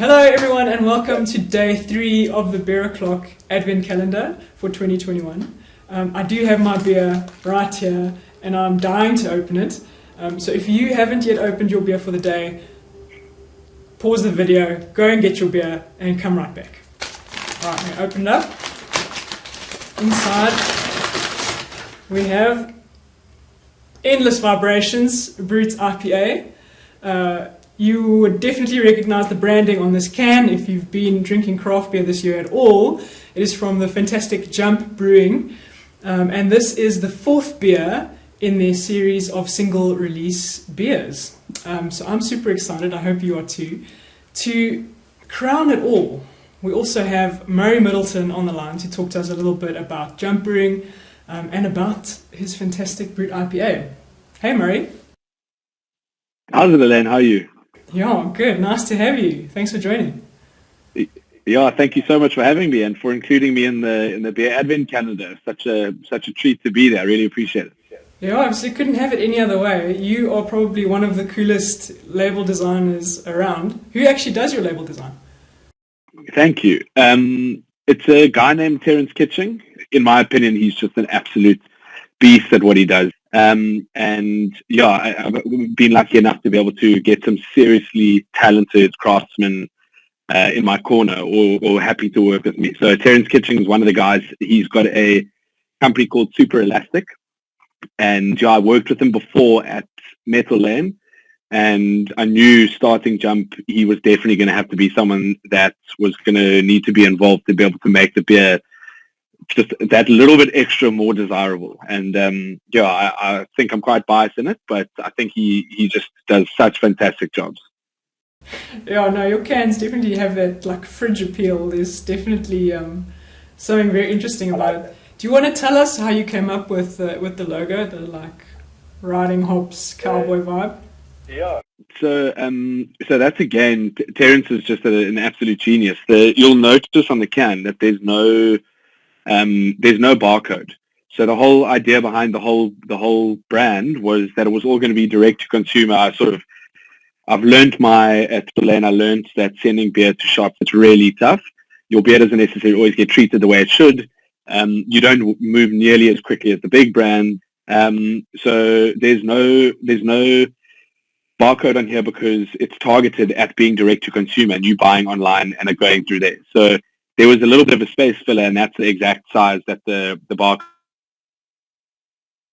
Hello everyone and welcome to day 3 of the oClock Advent Calendar for 2021. I do have my beer right here and I'm dying to open it. So if you haven't yet opened your beer for the day, pause the video, go and get your beer and come right back. Alright, I'm going to open it up. Inside we have Endless Vibrations Brut IPA. You would definitely recognize the branding on this can if you've been drinking craft beer this year at all. It is from the fantastic Jump Brewing, and this is the 4th beer in their series of single release beers. So I'm super excited, I hope you are too. To crown it all, we also have Murray Middleton on the line to talk to us a little bit about Jump Brewing and about his fantastic Brut IPA. Hey Murray. How's it, Elaine? How are you? Yeah, good. Nice to have you. Thanks for joining. Yeah, thank you so much for having me and for including me in the Beer Advent Calendar. Such a treat to be there. I really appreciate it. Yeah, obviously couldn't have it any other way. You are probably one of the coolest label designers around. Who actually does your label design? Thank you. It's a guy named Terence Kitching. In my opinion, he's just an absolute beast at what he does. And yeah, I've been lucky enough to be able to get some seriously talented craftsmen in my corner or happy to work with me. So Terence Kitching is one of the guys. He's got a company called Super Elastic. And yeah, I worked with him before at Metal Lane. And I knew starting Jump, he was definitely going to have to be someone that was going to need to be involved to be able to make the beer just that little bit extra more desirable. And yeah, I think I'm quite biased in it, but I think he just does such fantastic jobs. Yeah, no, your cans definitely have that like fridge appeal. There's definitely something very interesting about it. Do you want to tell us how you came up with the logo, the like riding hops cowboy vibe? Yeah. So that's again, Terence is just an absolute genius. You'll notice on the can that there's no barcode. So the whole idea behind the whole brand was that it was all going to be direct to consumer. I've learned at Lane, I learned that sending beer to shops is really tough. Your beer doesn't necessarily always get treated the way it should. You don't move nearly as quickly as the big brand. So there's no barcode on here because it's targeted at being direct to consumer and you buying online and are going through there. So there was a little bit of a space filler, and that's the exact size that the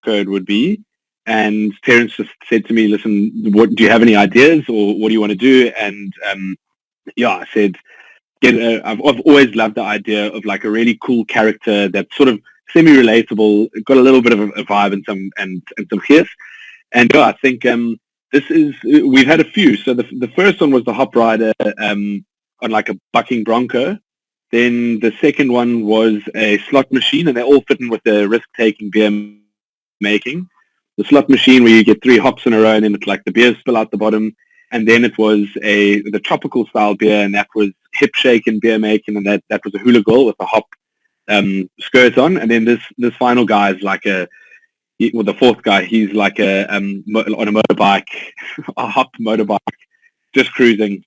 barcode would be. And Terence just said to me, listen, do you have any ideas or what do you want to do? And yeah, I said, I've always loved the idea of like a really cool character that's sort of semi-relatable, got a little bit of a vibe and some hiss. And yeah, I think we've had a few. So the first one was the Hop Rider on like a bucking bronco. Then the second one was a slot machine, and they all fit in with the risk-taking beer making. The slot machine where you get 3 hops in a row and then it's like the beers spill out the bottom. And then it was the tropical style beer, and that was hip shaking beer making, and that was a hula girl with a hop skirt on. And then this final guy is like the 4th guy, he's like on a motorbike, a hop motorbike, just cruising,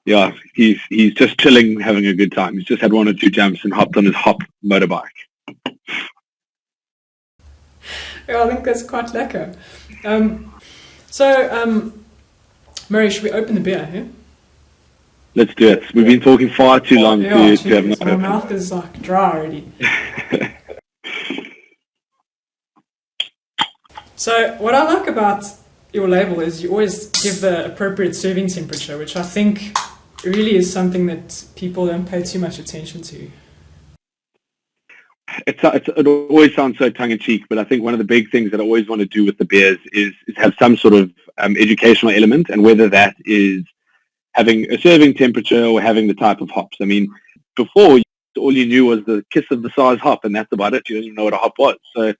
yeah, he's just chilling, having a good time. He's just had 1 or 2 jumps and hopped on his hop motorbike. Yeah, I think that's quite lekker. So, Murray, should we open the beer here? Let's do it. We've been talking far too long to have enough. My mouth is like dry already. So, what I like about your label is you always give the appropriate serving temperature, which I think really is something that people don't pay too much attention to. It always sounds so tongue-in-cheek, but I think one of the big things that I always want to do with the beers is have some sort of educational element, and whether that is having a serving temperature or having the type of hops. I mean, before, all you knew was the kiss of the SARS hop, and that's about it. You didn't even know what a hop was. So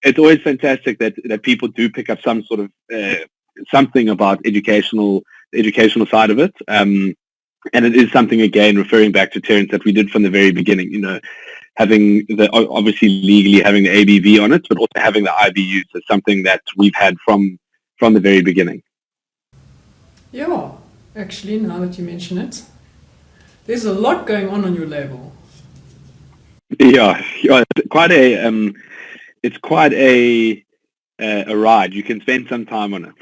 it's always fantastic that people do pick up some sort of something about educational side of it. And it is something, again, referring back to Terence, that we did from the very beginning, having obviously legally having the ABV on it, but also having the IBUs is something that we've had from the very beginning. Yeah, Actually, now that you mention it, there's a lot going on your label. Yeah, it's quite a ride. You can spend some time on it.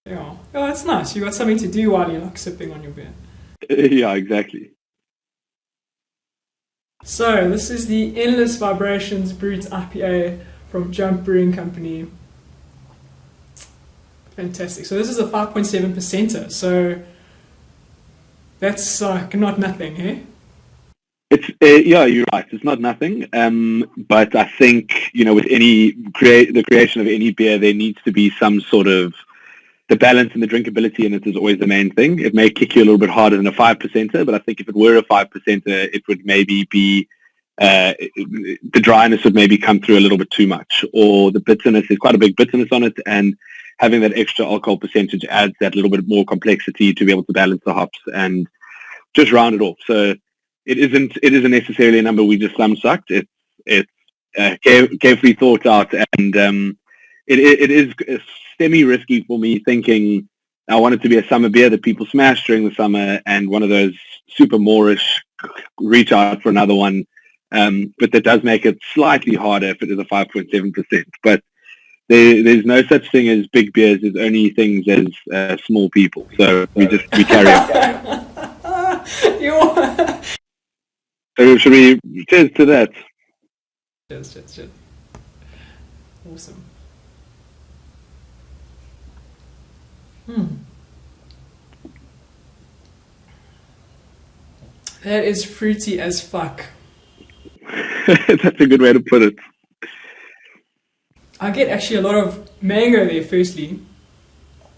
Yeah. Oh, that's nice. You got something to do while you're like sipping on your beer. Yeah, exactly. So this is the Endless Vibrations Brut IPA from Jump Brewing Company. Fantastic. So this is a 5.7%er. So that's like not nothing, eh? It's yeah, you're right. It's not nothing. But I think with the creation of any beer, there needs to be some sort of the balance and the drinkability in it is always the main thing. It may kick you a little bit harder than a 5%er, but I think if it were a 5%er, it would maybe be the dryness would maybe come through a little bit too much, or the bitterness. There's quite a big bitterness on it, and having that extra alcohol percentage adds that little bit more complexity to be able to balance the hops and just round it off. So it isn't necessarily a number we just sucked. It's carefully thought out, and it is semi-risky for me, thinking I want it to be a summer beer that people smash during the summer and one of those super moreish reach out for another one. But that does make it slightly harder if it is a 5.7%. But there's no such thing as big beers. There's only things as small people. So we carry on. So should we cheers to that? Cheers. Awesome. That is fruity as fuck. That's a good way to put it. I get actually a lot of mango there, firstly.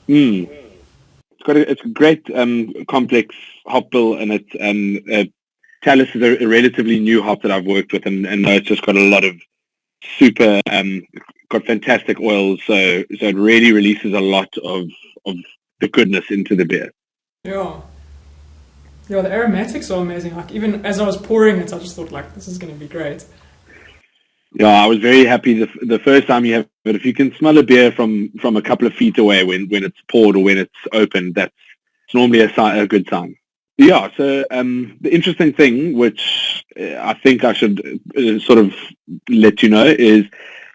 It's a great complex hop bill, and it's Talus is a relatively new hop that I've worked with, and know it's just got a lot of super got fantastic oils, so it really releases a lot of the goodness into the beer. Yeah, the aromatics are amazing. Like, even as I was pouring it, I just thought, like, this is going to be great. Yeah, I was very happy the first time you have it. If you can smell a beer from a couple of feet away when it's poured or when it's opened, that's normally a good sign. Yeah, so the interesting thing, which I think I should sort of let you know, is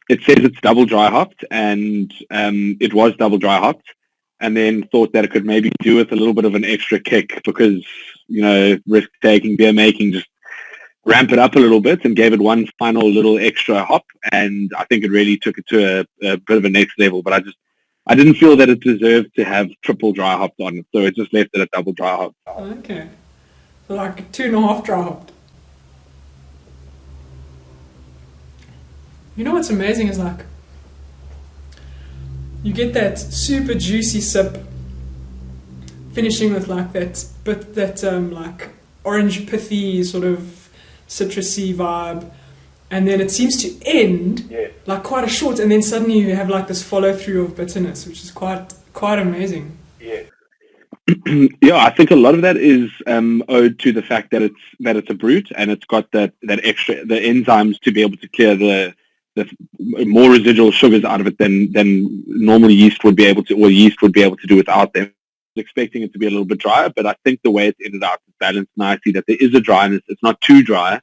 it says it's double dry hopped, and it was double dry hopped, and then thought that it could maybe do with a little bit of an extra kick because, risk-taking beer making, just ramp it up a little bit and gave it one final little extra hop, and I think it really took it to a bit of a next level, but I didn't feel that it deserved to have triple dry hopped on it, so it just left it at double dry hopped. Okay. So like 2.5 dry hopped. You know what's amazing is, like, you get that super juicy sip, finishing with like that like orange pithy sort of citrusy vibe, and then it seems to end like quite a short, and then suddenly you have like this follow through of bitterness, which is quite amazing. Yeah, I think a lot of that is owed to the fact that it's a brute, and it's got that extra, the enzymes to be able to clear the more residual sugars out of it than normal yeast would be able to, or yeast would be able to do without them. I was expecting it to be a little bit drier, but I think the way it's ended up is balanced nicely, that there is a dryness. It's not too dry.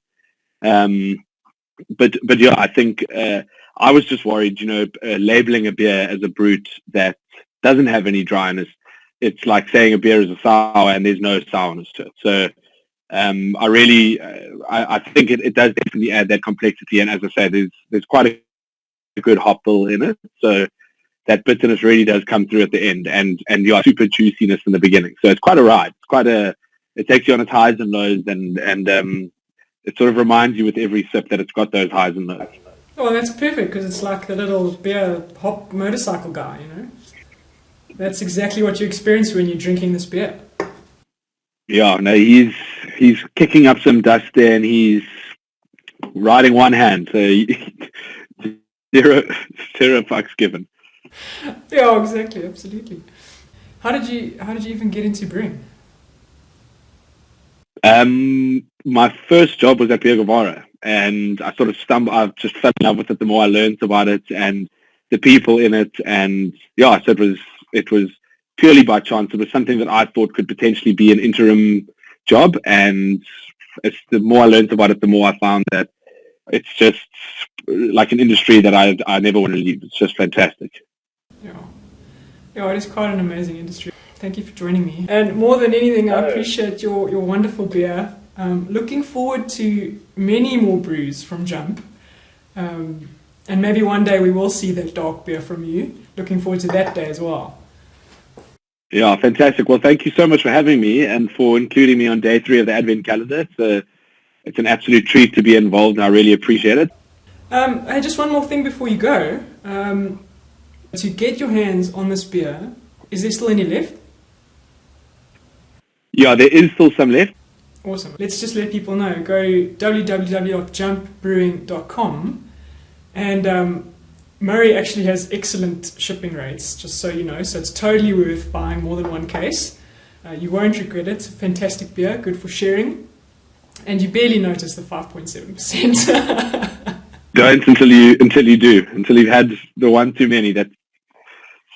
But yeah, I think I was just worried, labeling a beer as a brute that doesn't have any dryness. It's like saying a beer is a sour and there's no sourness to it. So I think it does definitely add that complexity. And as I said, there's quite a good hop bill in it. So that bitterness really does come through at the end, and your super juiciness in the beginning. So it's quite a ride. It takes you on its highs and lows, and it sort of reminds you with every sip that it's got those highs and lows. Oh, that's perfect, because it's like the little beer hop motorcycle guy, That's exactly what you experience when you're drinking this beer. Yeah, no, he's kicking up some dust there, and he's riding one hand, so zero fucks given. Yeah, exactly, absolutely. How did you even get into brewing? My first job was at Beer Guevara, and I sort of I just fell in love with it the more I learned about it and the people in it, and yeah, so it was purely by chance. It was something that I thought could potentially be an interim job, and the more I learned about it, the more I found that it's just like an industry that I never want to leave. It's just fantastic. Yeah. Yeah, it is quite an amazing industry. Thank you for joining me. And more than anything, I appreciate your wonderful beer. Looking forward to many more brews from Jump. And maybe one day we will see that dark beer from you. Looking forward to that day as well. Yeah, fantastic. Well, thank you so much for having me and for including me on day 3 of the Advent calendar. It's an absolute treat to be involved, and I really appreciate it. Hey, just one more thing before you go. To get your hands on this beer, is there still any left? Yeah, there is still some left. Awesome. Let's just let people know. Go www.jumpbrewing.com, and Murray actually has excellent shipping rates, just so you know, so it's totally worth buying more than one case. You won't regret it. It's a fantastic beer, good for sharing, and you barely notice the 5.7%. Don't until you do, until you've had the one too many that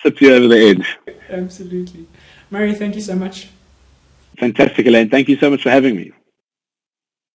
sips you over the edge. Absolutely. Murray, thank you so much. Fantastic, Elaine. Thank you so much for having me.